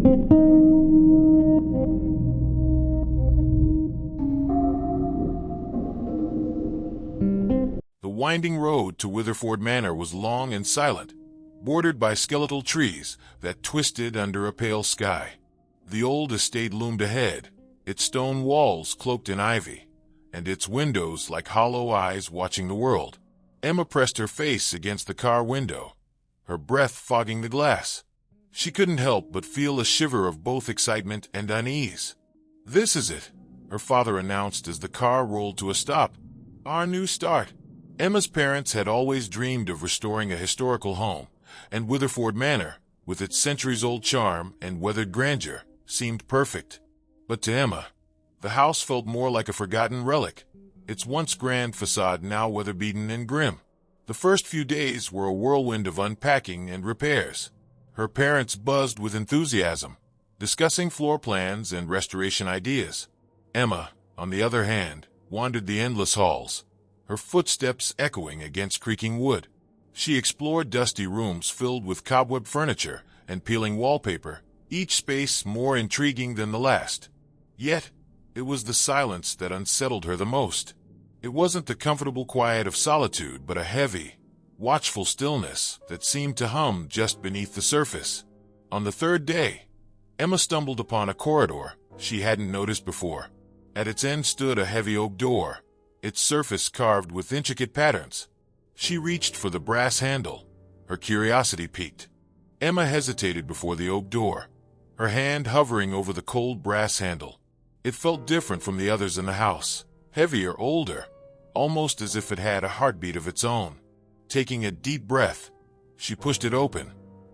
The winding road to Witherford Manor was long and silent, bordered by skeletal trees that twisted under a pale sky. The old estate loomed ahead, its stone walls cloaked in ivy, and its windows like hollow eyes watching the world. Emma pressed her face against the car window, her breath fogging the glass. She couldn't help but feel a shiver of both excitement and unease. "This is it," her father announced as the car rolled to a stop. "Our new start." Emma's parents had always dreamed of restoring a historical home, and Witherford Manor, with its centuries-old charm and weathered grandeur, seemed perfect. But to Emma, the house felt more like a forgotten relic, its once grand facade now weather-beaten and grim. The first few days were a whirlwind of unpacking and repairs. Her parents buzzed with enthusiasm, discussing floor plans and restoration ideas. Emma, on the other hand, wandered the endless halls, her footsteps echoing against creaking wood. She explored dusty rooms filled with cobweb furniture and peeling wallpaper, each space more intriguing than the last. Yet, it was the silence that unsettled her the most. It wasn't the comfortable quiet of solitude, but a heavy, watchful stillness that seemed to hum just beneath the surface. On the third day, Emma stumbled upon a corridor she hadn't noticed before. At its end stood a heavy oak door, its surface carved with intricate patterns. She reached for the brass handle, her curiosity piqued. Emma hesitated before the oak door, her hand hovering over the cold brass handle. It felt different from the others in the house, heavier, older, almost as if it had a heartbeat of its own. Taking a deep breath, she pushed it open,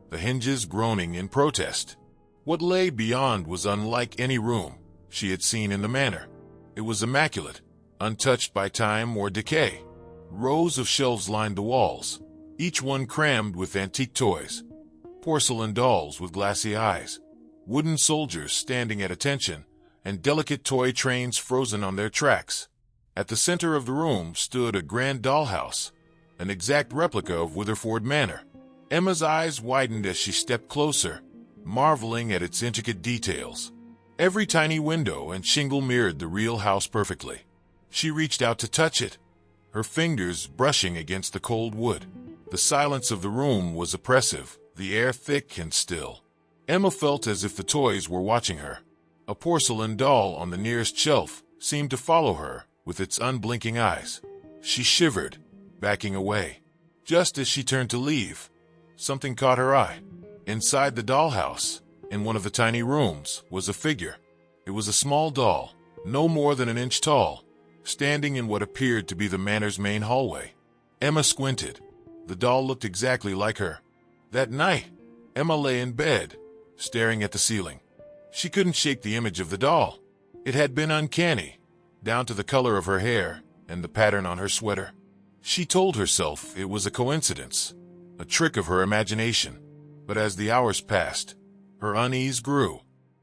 the hinges groaning in protest. What lay beyond was unlike any room she had seen in the manor. It was immaculate, untouched by time or decay. Rows of shelves lined the walls, each one crammed with antique toys. Porcelain dolls with glassy eyes, wooden soldiers standing at attention, and delicate toy trains frozen on their tracks. At the center of the room stood a grand dollhouse, an exact replica of Witherford Manor. Emma's eyes widened as she stepped closer, marveling at its intricate details. Every tiny window and shingle mirrored the real house perfectly. She reached out to touch it, her fingers brushing against the cold wood. The silence of the room was oppressive, the air thick and still. Emma felt as if the toys were watching her. A porcelain doll on the nearest shelf seemed to follow her with its unblinking eyes. She shivered, backing away. Just as she turned to leave, something caught her eye. Inside the dollhouse, in one of the tiny rooms, was a figure. It was a small doll, no more than an inch tall, standing in what appeared to be the manor's main hallway. Emma squinted. The doll looked exactly like her. That night, Emma lay in bed, staring at the ceiling. She couldn't shake the image of the doll. It had been uncanny, down to the color of her hair and the pattern on her sweater. She told herself it was a coincidence, a trick of her imagination. But as the hours passed, her unease grew.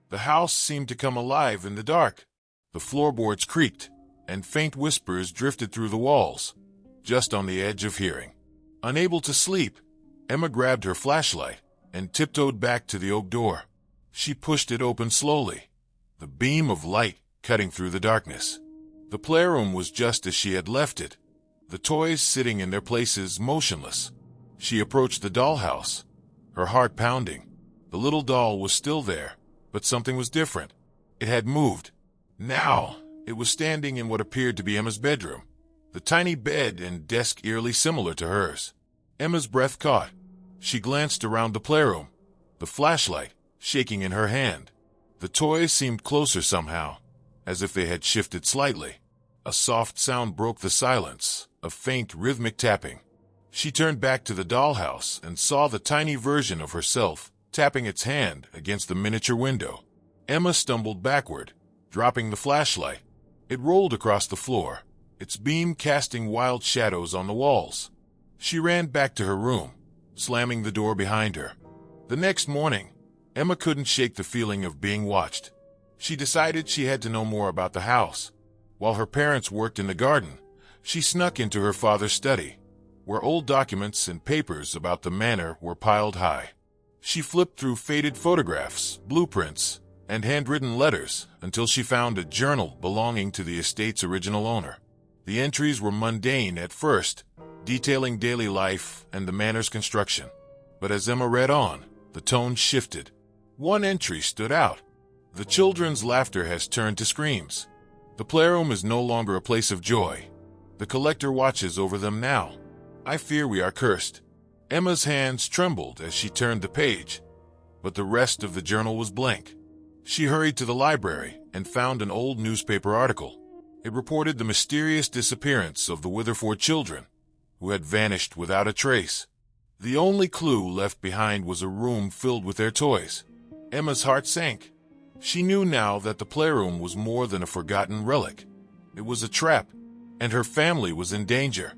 The house seemed to come alive in the dark. The floorboards creaked, and faint whispers drifted through the walls, just on the edge of hearing. Unable to sleep, Emma grabbed her flashlight and tiptoed back to the oak door. She pushed it open slowly, the beam of light cutting through the darkness. The playroom was just as she had left it, the toys sitting in their places motionless. She approached the dollhouse, her heart pounding. The little doll was still there, but something was different. It had moved. Now, it was standing in what appeared to be Emma's bedroom, the tiny bed and desk eerily similar to hers. Emma's breath caught. She glanced around the playroom, the flashlight shaking in her hand. The toys seemed closer somehow, as if they had shifted slightly. A soft sound broke the silence, a faint rhythmic tapping. She turned back to the dollhouse and saw the tiny version of herself tapping its hand against the miniature window. Emma stumbled backward, dropping the flashlight. It rolled across the floor, its beam casting wild shadows on the walls. She ran back to her room, slamming the door behind her. The next morning, Emma couldn't shake the feeling of being watched. She decided she had to know more about the house. While her parents worked in the garden, she snuck into her father's study, where old documents and papers about the manor were piled high. She flipped through faded photographs, blueprints, and handwritten letters until she found a journal belonging to the estate's original owner. The entries were mundane at first, detailing daily life and the manor's construction. But as Emma read on, the tone shifted. One entry stood out. The children's laughter has turned to screams. The playroom is no longer a place of joy. The collector watches over them now. I fear we are cursed. Emma's hands trembled as she turned the page, but the rest of the journal was blank. She hurried to the library and found an old newspaper article. It reported the mysterious disappearance of the Witherford children, who had vanished without a trace. The only clue left behind was a room filled with their toys. Emma's heart sank. She knew now that the playroom was more than a forgotten relic. It was a trap, and her family was in danger.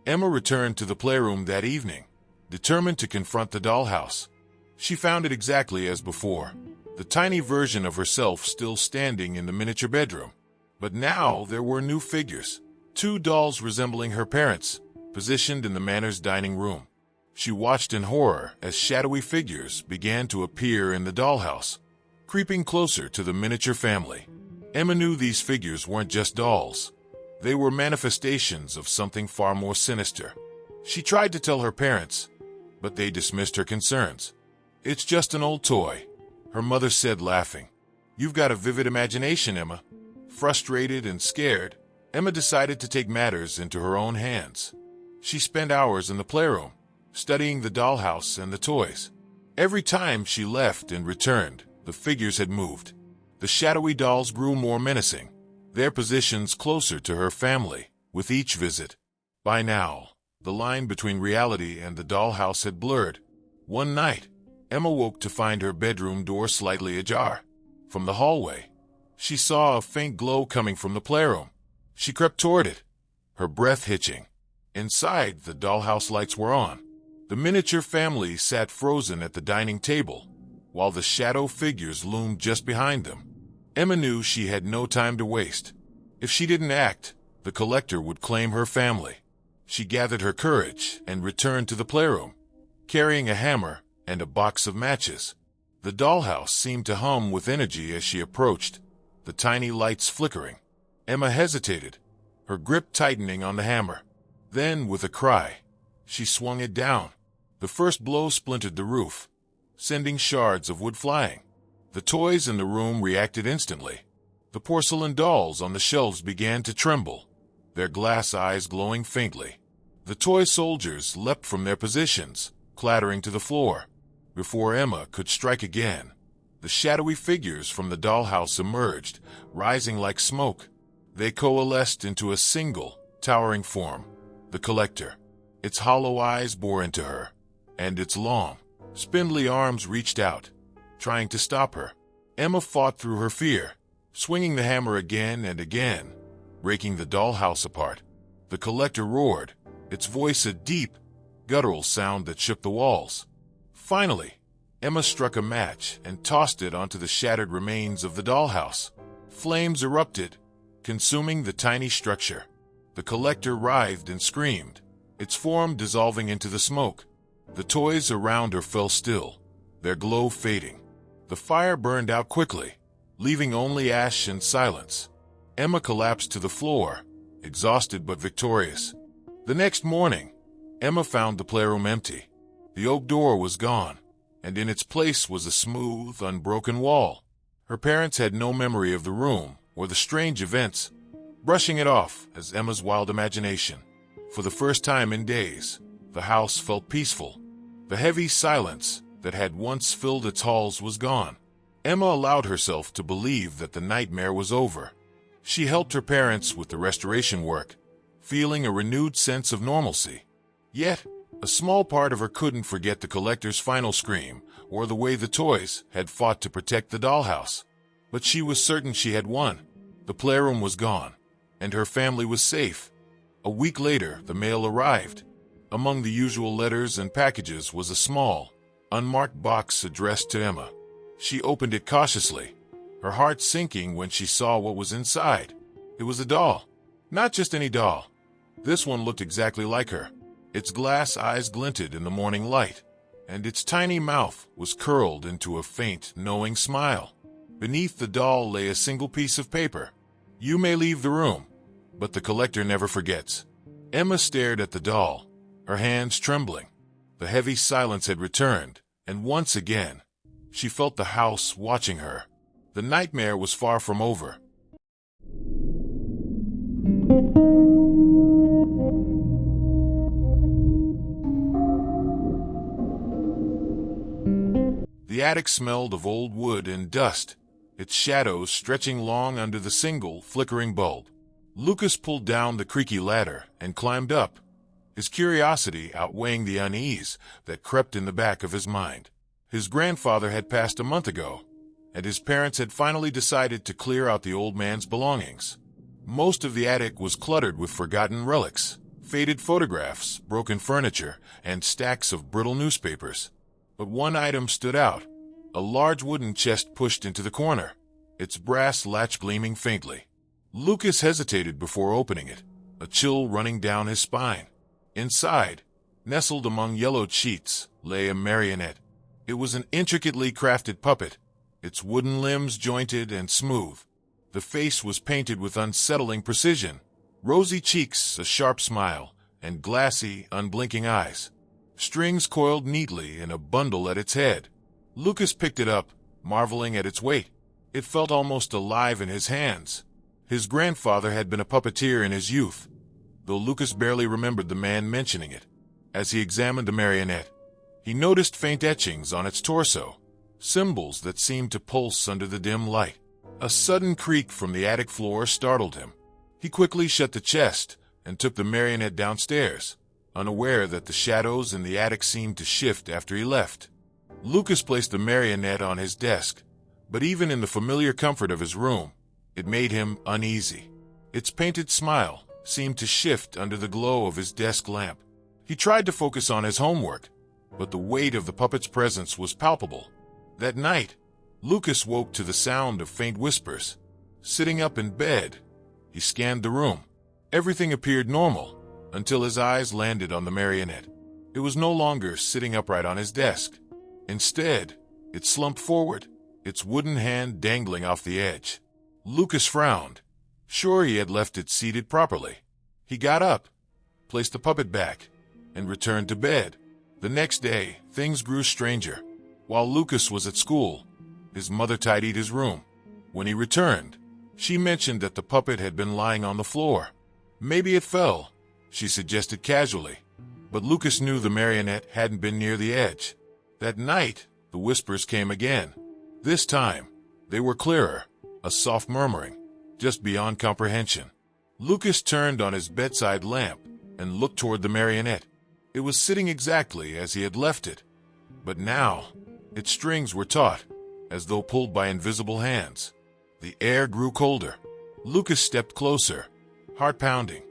Emma returned to the playroom that evening, determined to confront the dollhouse. She found it exactly as before, the tiny version of herself still standing in the miniature bedroom. But now there were new figures, 2 dolls resembling her parents, positioned in the manor's dining room. She watched in horror as shadowy figures began to appear in the dollhouse, creeping closer to the miniature family. Emma knew these figures weren't just dolls. They were manifestations of something far more sinister. She tried to tell her parents, but they dismissed her concerns. "It's just an old toy," her mother said, laughing. "You've got a vivid imagination, Emma." Frustrated and scared, Emma decided to take matters into her own hands. She spent hours in the playroom, studying the dollhouse and the toys. Every time she left and returned, the figures had moved. The shadowy dolls grew more menacing, their positions closer to her family with each visit. By now, the line between reality and the dollhouse had blurred. One night, Emma woke to find her bedroom door slightly ajar. From the hallway, she saw a faint glow coming from the playroom. She crept toward it, her breath hitching. Inside, the dollhouse lights were on. The miniature family sat frozen at the dining table, while the shadow figures loomed just behind them. Emma knew she had no time to waste. If she didn't act, the collector would claim her family. She gathered her courage and returned to the playroom, carrying a hammer and a box of matches. The dollhouse seemed to hum with energy as she approached, the tiny lights flickering. Emma hesitated, her grip tightening on the hammer. Then, with a cry, she swung it down. The first blow splintered the roof, sending shards of wood flying. The toys in the room reacted instantly. The porcelain dolls on the shelves began to tremble, their glass eyes glowing faintly. The toy soldiers leapt from their positions, clattering to the floor. Before Emma could strike again, the shadowy figures from the dollhouse emerged, rising like smoke. They coalesced into a single, towering form, the collector. Its hollow eyes bore into her, and its long, spindly arms reached out, trying to stop her. Emma fought through her fear, swinging the hammer again and again, breaking the dollhouse apart. The collector roared, its voice a deep, guttural sound that shook the walls. Finally, Emma struck a match and tossed it onto the shattered remains of the dollhouse. Flames erupted, consuming the tiny structure. The collector writhed and screamed, its form dissolving into the smoke. The toys around her fell still, their glow fading. The fire burned out quickly, leaving only ash and silence. Emma collapsed to the floor, exhausted but victorious. The next morning, Emma found the playroom empty. The oak door was gone, and in its place was a smooth, unbroken wall. Her parents had no memory of the room or the strange events, brushing it off as Emma's wild imagination. For the first time in days, the house felt peaceful. The heavy silence that had once filled its halls was gone. Emma allowed herself to believe that the nightmare was over. She helped her parents with the restoration work, feeling a renewed sense of normalcy. Yet, a small part of her couldn't forget the collector's final scream or the way the toys had fought to protect the dollhouse. But she was certain she had won. The playroom was gone, and her family was safe. A week later, the mail arrived. Among the usual letters and packages was a small, unmarked box addressed to Emma. She opened it cautiously, her heart sinking when she saw what was inside. It was a doll. Not just any doll. This one looked exactly like her. Its glass eyes glinted in the morning light. and its tiny mouth was curled into a faint, knowing smile. Beneath the doll lay a single piece of paper. "You may leave the room, but the collector never forgets." Emma stared at the doll, her hands trembling. The heavy silence had returned, and once again, she felt the house watching her. The nightmare was far from over. The attic smelled of old wood and dust, its shadows stretching long under the single, flickering bulb. Lucas pulled down the creaky ladder and climbed up, his curiosity outweighing the unease that crept in the back of his mind. His grandfather had passed a month ago, and his parents had finally decided to clear out the old man's belongings. Most of the attic was cluttered with forgotten relics, faded photographs, broken furniture, and stacks of brittle newspapers. But one item stood out, a large wooden chest pushed into the corner, its brass latch gleaming faintly. Lucas hesitated before opening it, a chill running down his spine. Inside, nestled among yellowed sheets, lay a marionette. It was an intricately crafted puppet, its wooden limbs jointed and smooth. The face was painted with unsettling precision, rosy cheeks, a sharp smile, and glassy, unblinking eyes. Strings coiled neatly in a bundle at its head. Lucas picked it up, marveling at its weight. It felt almost alive in his hands. His grandfather had been a puppeteer in his youth, though Lucas barely remembered the man mentioning it. As he examined the marionette, he noticed faint etchings on its torso, symbols that seemed to pulse under the dim light. A sudden creak from the attic floor startled him. He quickly shut the chest and took the marionette downstairs, unaware that the shadows in the attic seemed to shift after he left. Lucas placed the marionette on his desk, but even in the familiar comfort of his room, it made him uneasy. Its painted smile seemed to shift under the glow of his desk lamp. He tried to focus on his homework, but the weight of the puppet's presence was palpable. That night, Lucas woke to the sound of faint whispers. Sitting up in bed, he scanned the room. Everything appeared normal, until his eyes landed on the marionette. It was no longer sitting upright on his desk. Instead, it slumped forward, its wooden hand dangling off the edge. Lucas frowned, sure he had left it seated properly. He got up, placed the puppet back, and returned to bed. The next day, things grew stranger. While Lucas was at school, his mother tidied his room. When he returned, she mentioned that the puppet had been lying on the floor. Maybe it fell, she suggested casually, but Lucas knew the marionette hadn't been near the edge. That night, the whispers came again. This time, they were clearer, a soft murmuring, just beyond comprehension. Lucas turned on his bedside lamp and looked toward the marionette. It was sitting exactly as he had left it, but now, its strings were taut, as though pulled by invisible hands. The air grew colder. Lucas stepped closer, heart pounding.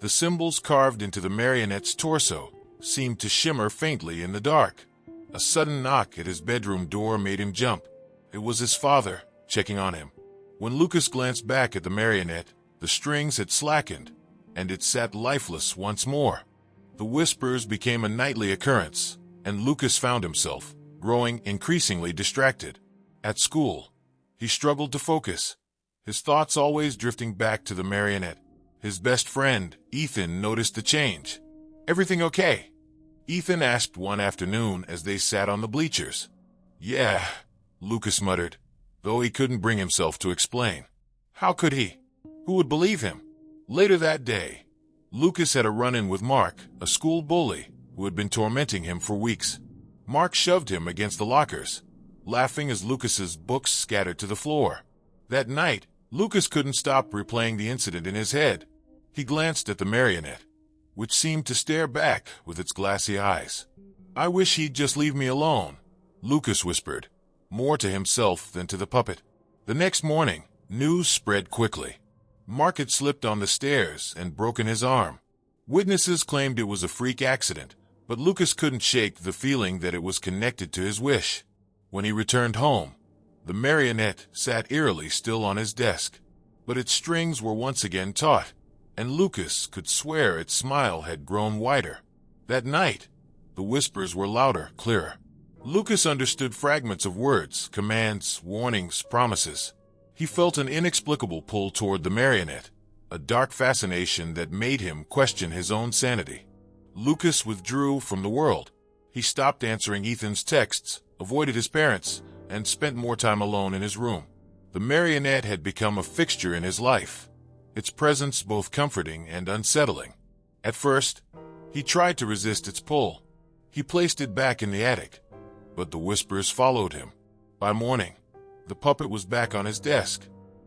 The symbols carved into the marionette's torso seemed to shimmer faintly in the dark. A sudden knock at his bedroom door made him jump. It was his father, checking on him. When Lucas glanced back at the marionette, the strings had slackened, and it sat lifeless once more. The whispers became a nightly occurrence, and Lucas found himself growing increasingly distracted. At school, he struggled to focus, his thoughts always drifting back to the marionette. His best friend, Ethan, noticed the change. "Everything okay?" Ethan asked one afternoon as they sat on the bleachers. "Yeah," Lucas muttered, though he couldn't bring himself to explain. How could he? Who would believe him? Later that day, Lucas had a run-in with Mark, a school bully who had been tormenting him for weeks. Mark shoved him against the lockers, laughing as Lucas's books scattered to the floor. That night, Lucas couldn't stop replaying the incident in his head. He glanced at the marionette, which seemed to stare back with its glassy eyes. "I wish he'd just leave me alone," Lucas whispered, more to himself than to the puppet. The next morning, news spread quickly. Mark had slipped on the stairs and broken his arm. Witnesses claimed it was a freak accident, but Lucas couldn't shake the feeling that it was connected to his wish. When he returned home, the marionette sat eerily still on his desk, but its strings were once again taut, and Lucas could swear its smile had grown wider. That night, the whispers were louder, clearer. Lucas understood fragments of words, commands, warnings, promises. He felt an inexplicable pull toward the marionette, a dark fascination that made him question his own sanity. Lucas withdrew from the world. He stopped answering Ethan's texts, avoided his parents, and spent more time alone in his room. The marionette had become a fixture in his life, its presence both comforting and unsettling. At first, he tried to resist its pull. He placed it back in the attic, but the whispers followed him. By morning, the puppet was back on his desk.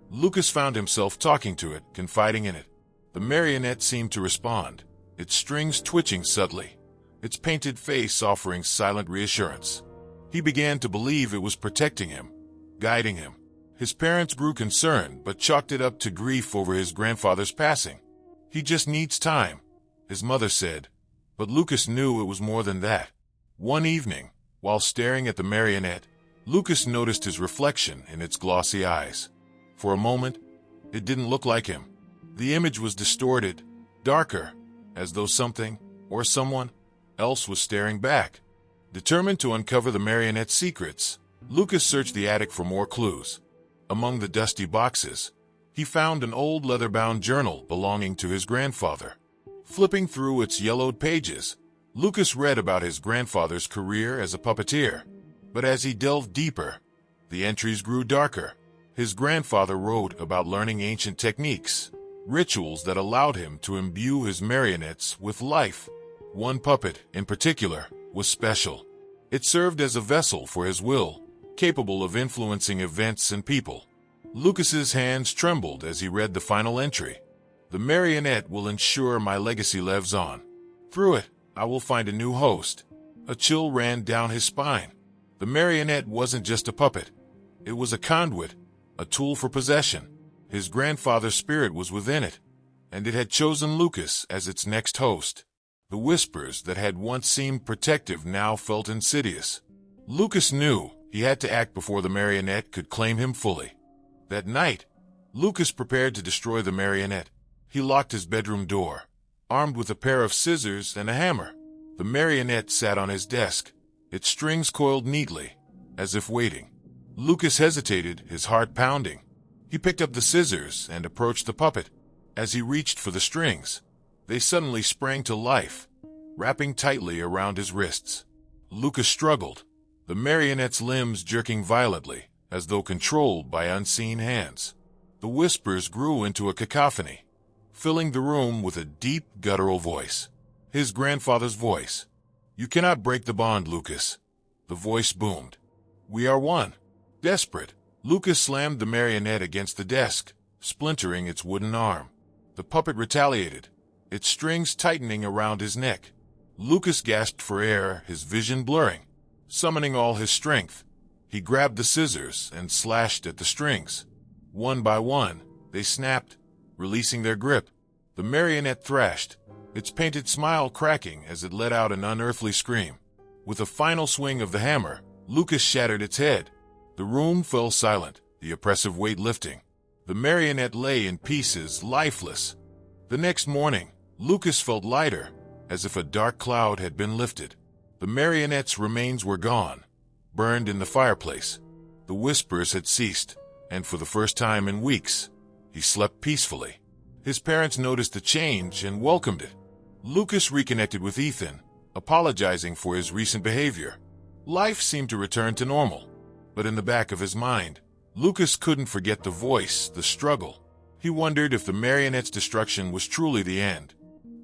Lucas found himself talking to it, confiding in it. The marionette seemed to respond, its strings twitching subtly, its painted face offering silent reassurance. He began to believe it was protecting him, guiding him. His parents grew concerned, but chalked it up to grief over his grandfather's passing. "He just needs time," his mother said, but Lucas knew it was more than that. One evening, while staring at the marionette, Lucas noticed his reflection in its glossy eyes. For a moment, it didn't look like him. The image was distorted, darker, as though something, or someone, else was staring back. Determined to uncover the marionette's secrets, Lucas searched the attic for more clues. Among the dusty boxes, he found an old leather-bound journal belonging to his grandfather. Flipping through its yellowed pages, Lucas read about his grandfather's career as a puppeteer. But as he delved deeper, the entries grew darker. His grandfather wrote about learning ancient techniques, rituals that allowed him to imbue his marionettes with life. One puppet, in particular, was special. It served as a vessel for his will, capable of influencing events and people. Lucas's hands trembled as he read the final entry. "The marionette will ensure my legacy lives on. Through it, I will find a new host." A chill ran down his spine. The marionette wasn't just a puppet. It was a conduit, a tool for possession. His grandfather's spirit was within it, and it had chosen Lucas as its next host. The whispers that had once seemed protective now felt insidious. Lucas knew he had to act before the marionette could claim him fully. That night, Lucas prepared to destroy the marionette. He locked his bedroom door, armed with a pair of scissors and a hammer. The marionette sat on his desk, its strings coiled neatly, as if waiting. Lucas hesitated, his heart pounding. He picked up the scissors and approached the puppet. As he reached for the strings, they suddenly sprang to life, wrapping tightly around his wrists. Lucas struggled, the marionette's limbs jerking violently, as though controlled by unseen hands. The whispers grew into a cacophony, filling the room with a deep, guttural voice. His grandfather's voice. "You cannot break the bond, Lucas." The voice boomed. "We are one." Desperate, Lucas slammed the marionette against the desk, splintering its wooden arm. The puppet retaliated, its strings tightening around his neck. Lucas gasped for air, his vision blurring. Summoning all his strength, he grabbed the scissors and slashed at the strings. One by one, they snapped, releasing their grip. The marionette thrashed, its painted smile cracking as it let out an unearthly scream. With a final swing of the hammer, Lucas shattered its head. The room fell silent, the oppressive weight lifting. The marionette lay in pieces, lifeless. The next morning, Lucas felt lighter, as if a dark cloud had been lifted. The marionette's remains were gone, burned in the fireplace. The whispers had ceased, and for the first time in weeks, he slept peacefully. His parents noticed the change and welcomed it. Lucas reconnected with Ethan, apologizing for his recent behavior. Life seemed to return to normal, but in the back of his mind, Lucas couldn't forget the voice, the struggle. He wondered if the marionette's destruction was truly the end.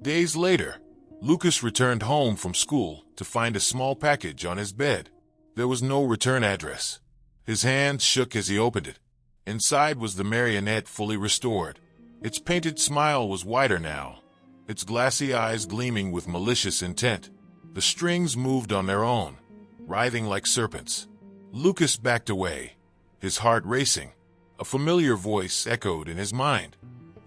Days later, Lucas returned home from school to find a small package on his bed. There was no return address. His hands shook as he opened it. Inside was the marionette fully restored. Its painted smile was wider now, its glassy eyes gleaming with malicious intent. The strings moved on their own, writhing like serpents. Lucas backed away, his heart racing. A familiar voice echoed in his mind.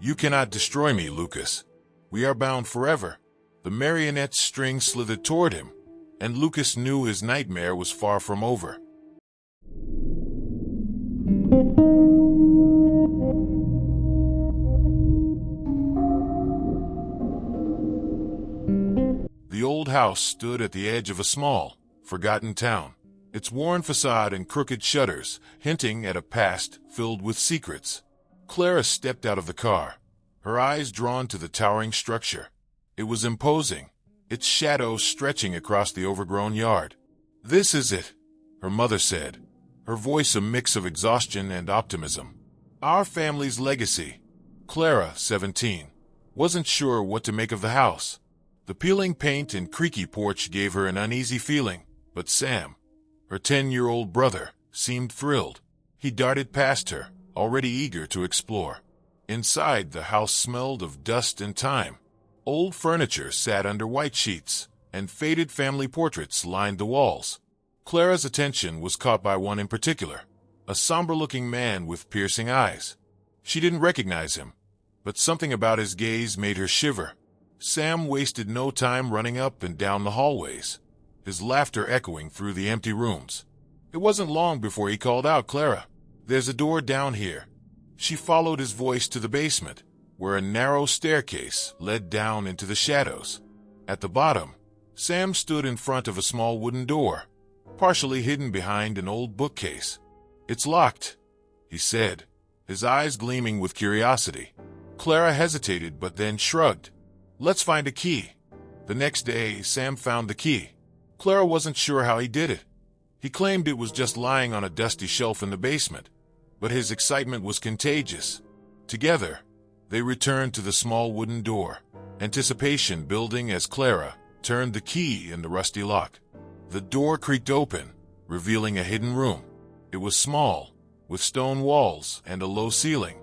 "You cannot destroy me, Lucas. We are bound forever." The marionette's string slithered toward him, and Lucas knew his nightmare was far from over. The old house stood at the edge of a small, forgotten town. its worn facade and crooked shutters hinting at a past filled with secrets. Clara stepped out of the car, her eyes drawn to the towering structure. It was imposing, its shadow stretching across the overgrown yard. "This is it," her mother said, her voice a mix of exhaustion and optimism. "Our family's legacy." Clara, 17, wasn't sure what to make of the house. The peeling paint and creaky porch gave her an uneasy feeling, but Sam, her 10-year-old brother, seemed thrilled. He darted past her, already eager to explore. Inside, the house smelled of dust and time. Old furniture sat under white sheets, and faded family portraits lined the walls. Clara's attention was caught by one in particular, a somber-looking man with piercing eyes. She didn't recognize him, but something about his gaze made her shiver. Sam wasted no time running up and down the hallways, his laughter echoing through the empty rooms. It wasn't long before he called out, "Clara, there's a door down here." She followed his voice to the basement, where a narrow staircase led down into the shadows. At the bottom, Sam stood in front of a small wooden door, partially hidden behind an old bookcase. "It's locked," he said, his eyes gleaming with curiosity. Clara hesitated but then shrugged. "Let's find a key." The next day, Sam found the key. Clara wasn't sure how he did it. He claimed it was just lying on a dusty shelf in the basement, but his excitement was contagious. Together, they returned to the small wooden door, anticipation building as Clara turned the key in the rusty lock. The door creaked open, revealing a hidden room. It was small, with stone walls and a low ceiling.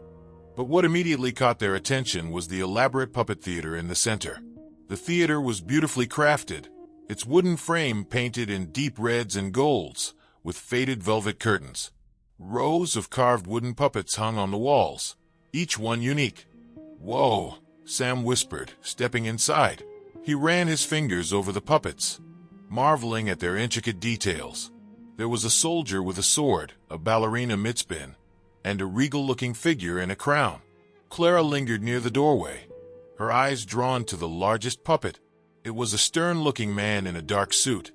But what immediately caught their attention was the elaborate puppet theater in the center. The theater was beautifully crafted, its wooden frame painted in deep reds and golds, with faded velvet curtains. Rows of carved wooden puppets hung on the walls, each one unique. "Whoa," Sam whispered, stepping inside. He ran his fingers over the puppets, marveling at their intricate details. There was a soldier with a sword, a ballerina mitzvah, and a regal-looking figure in a crown. Clara lingered near the doorway, her eyes drawn to the largest puppet. It was a stern-looking man in a dark suit,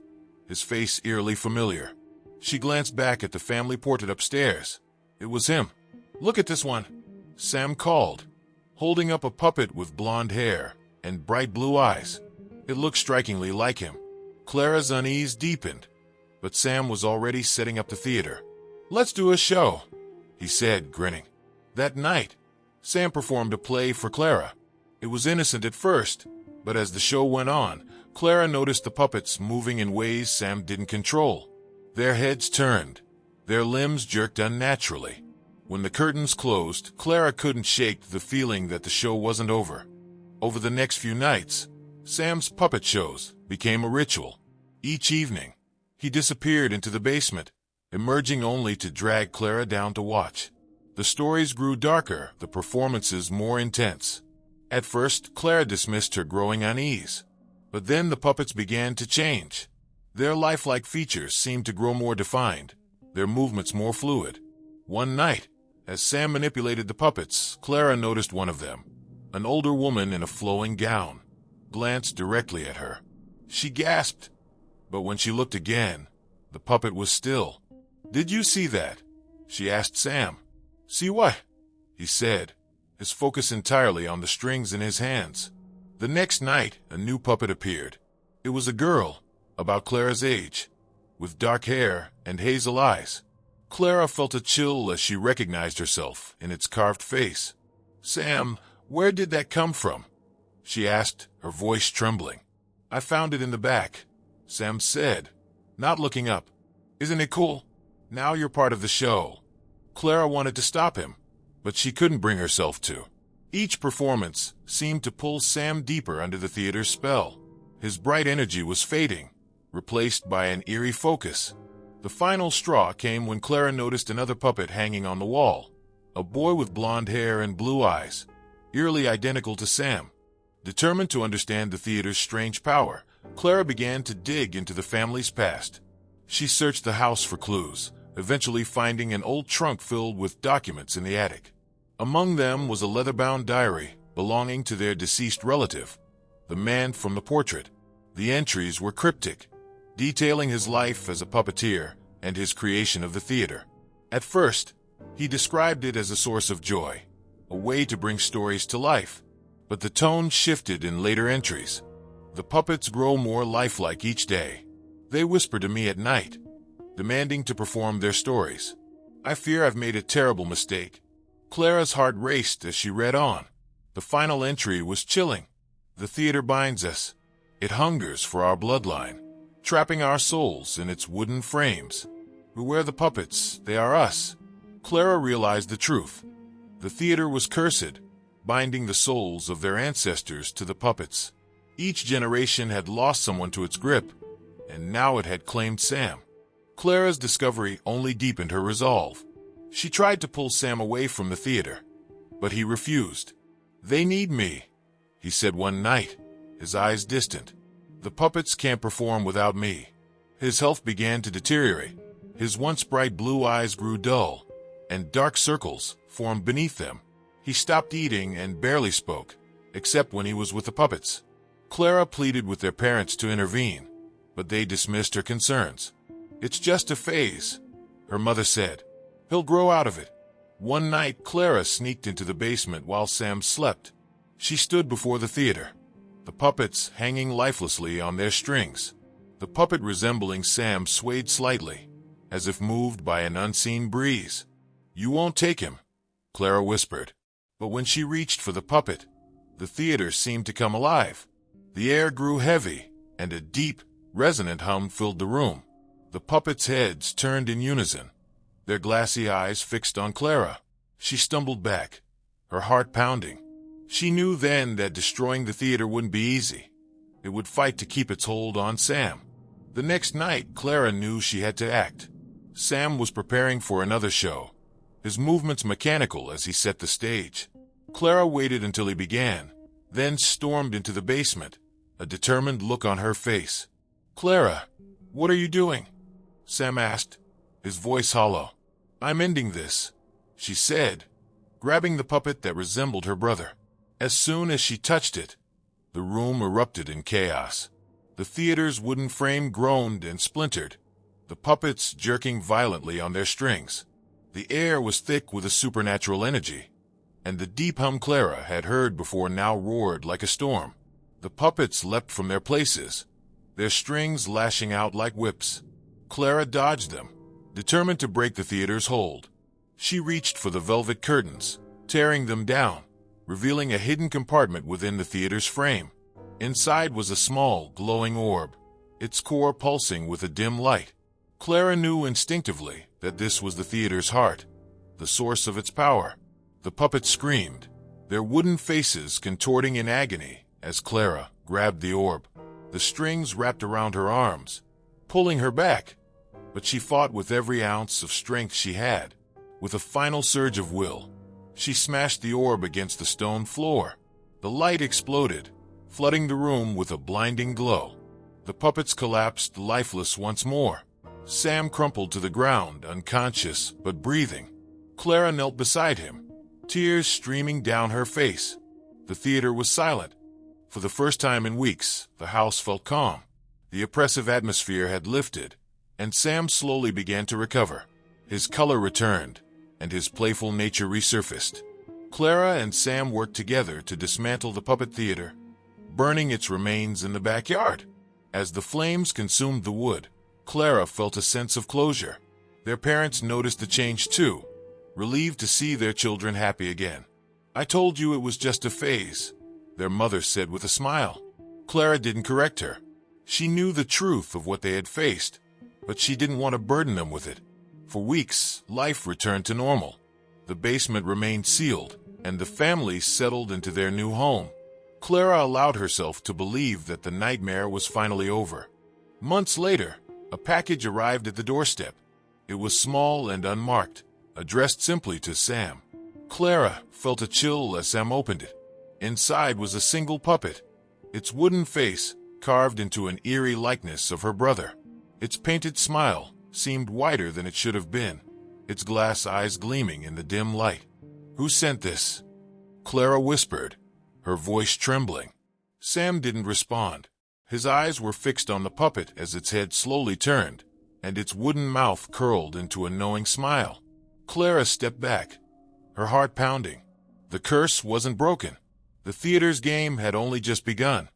his face eerily familiar. She glanced back at the family portrait upstairs. It was him. "Look at this one," Sam called, holding up a puppet with blonde hair and bright blue eyes. It looked strikingly like him. Clara's unease deepened, but Sam was already setting up the theater. "Let's do a show," he said, grinning. That night, Sam performed a play for Clara. It was innocent at first, but as the show went on, Clara noticed the puppets moving in ways Sam didn't control. Their heads turned, their limbs jerked unnaturally. When the curtains closed, Clara couldn't shake the feeling that the show wasn't over. Over the next few nights, Sam's puppet shows became a ritual. Each evening, he disappeared into the basement, emerging only to drag Clara down to watch. The stories grew darker, the performances more intense. At first, Clara dismissed her growing unease. But then the puppets began to change. Their lifelike features seemed to grow more defined, their movements more fluid. One night, as Sam manipulated the puppets, Clara noticed one of them, an older woman in a flowing gown, glanced directly at her. She gasped, but when she looked again, the puppet was still. "Did you see that?" she asked Sam. "See what?" he said, his focus entirely on the strings in his hands. The next night, a new puppet appeared. It was a girl, about Clara's age, with dark hair and hazel eyes. Clara felt a chill as she recognized herself in its carved face. "Sam, where did that come from?" she asked, her voice trembling. "I found it in the back," Sam said, not looking up. "Isn't it cool? Now you're part of the show." Clara wanted to stop him, but she couldn't bring herself to. Each performance seemed to pull Sam deeper under the theater's spell. His bright energy was fading, replaced by an eerie focus. The final straw came when Clara noticed another puppet hanging on the wall, a boy with blonde hair and blue eyes, eerily identical to Sam. Determined to understand the theater's strange power, Clara began to dig into the family's past. She searched the house for clues, eventually finding an old trunk filled with documents in the attic. Among them was a leather-bound diary belonging to their deceased relative, the man from the portrait. The entries were cryptic, detailing his life as a puppeteer and his creation of the theater. At first, he described it as a source of joy, a way to bring stories to life. But the tone shifted in later entries. The puppets grow more lifelike each day. They whisper to me at night, demanding to perform their stories. I fear I've made a terrible mistake. Clara's heart raced as she read on. The final entry was chilling. The theater binds us. It hungers for our bloodline, trapping our souls in its wooden frames. We wear the puppets, they are us. Clara realized the truth. The theater was cursed, binding the souls of their ancestors to the puppets. Each generation had lost someone to its grip, and now it had claimed Sam. Clara's discovery only deepened her resolve. She tried to pull Sam away from the theater, but he refused. "They need me," he said one night, his eyes distant. "The puppets can't perform without me." His health began to deteriorate. His once bright blue eyes grew dull, and dark circles formed beneath them. He stopped eating and barely spoke, except when he was with the puppets. Clara pleaded with their parents to intervene, but they dismissed her concerns. "It's just a phase," her mother said. "He'll grow out of it." One night, Clara sneaked into the basement while Sam slept. She stood before the theater, the puppets hanging lifelessly on their strings. The puppet resembling Sam swayed slightly, as if moved by an unseen breeze. "You won't take him," Clara whispered. But when she reached for the puppet, the theater seemed to come alive. The air grew heavy, and a deep, resonant hum filled the room. The puppets' heads turned in unison, their glassy eyes fixed on Clara. She stumbled back, her heart pounding. She knew then that destroying the theater wouldn't be easy. It would fight to keep its hold on Sam. The next night, Clara knew she had to act. Sam was preparing for another show, his movements mechanical as he set the stage. Clara waited until he began, then stormed into the basement, a determined look on her face. "Clara, what are you doing?" Sam asked, his voice hollow. "I'm ending this," she said, grabbing the puppet that resembled her brother. As soon as she touched it, the room erupted in chaos. The theater's wooden frame groaned and splintered, the puppets jerking violently on their strings. The air was thick with a supernatural energy, and the deep hum Clara had heard before now roared like a storm. The puppets leapt from their places, their strings lashing out like whips. Clara dodged them, determined to break the theater's hold. She reached for the velvet curtains, tearing them down, revealing a hidden compartment within the theater's frame. Inside was a small, glowing orb, its core pulsing with a dim light. Clara knew instinctively that this was the theater's heart, the source of its power. The puppets screamed, their wooden faces contorting in agony as Clara grabbed the orb. The strings wrapped around her arms, pulling her back, but she fought with every ounce of strength she had. With a final surge of will, she smashed the orb against the stone floor. The light exploded, flooding the room with a blinding glow. The puppets collapsed lifeless once more. Sam crumpled to the ground, unconscious but breathing. Clara knelt beside him, tears streaming down her face. The theater was silent. For the first time in weeks, the house felt calm. The oppressive atmosphere had lifted, and Sam slowly began to recover. His color returned, and his playful nature resurfaced. Clara and Sam worked together to dismantle the puppet theater, burning its remains in the backyard. As the flames consumed the wood, Clara felt a sense of closure. Their parents noticed the change too, relieved to see their children happy again. "I told you it was just a phase," their mother said with a smile. Clara didn't correct her. She knew the truth of what they had faced, but she didn't want to burden them with it. For weeks, life returned to normal. The basement remained sealed, and the family settled into their new home. Clara allowed herself to believe that the nightmare was finally over. Months later, a package arrived at the doorstep. It was small and unmarked, addressed simply to Sam. Clara felt a chill as Sam opened it. Inside was a single puppet, its wooden face carved into an eerie likeness of her brother. Its painted smile seemed wider than it should have been, its glass eyes gleaming in the dim light. "Who sent this?" Clara whispered, her voice trembling. Sam didn't respond. His eyes were fixed on the puppet as its head slowly turned, and its wooden mouth curled into a knowing smile. Clara stepped back, her heart pounding. The curse wasn't broken. The theater's game had only just begun.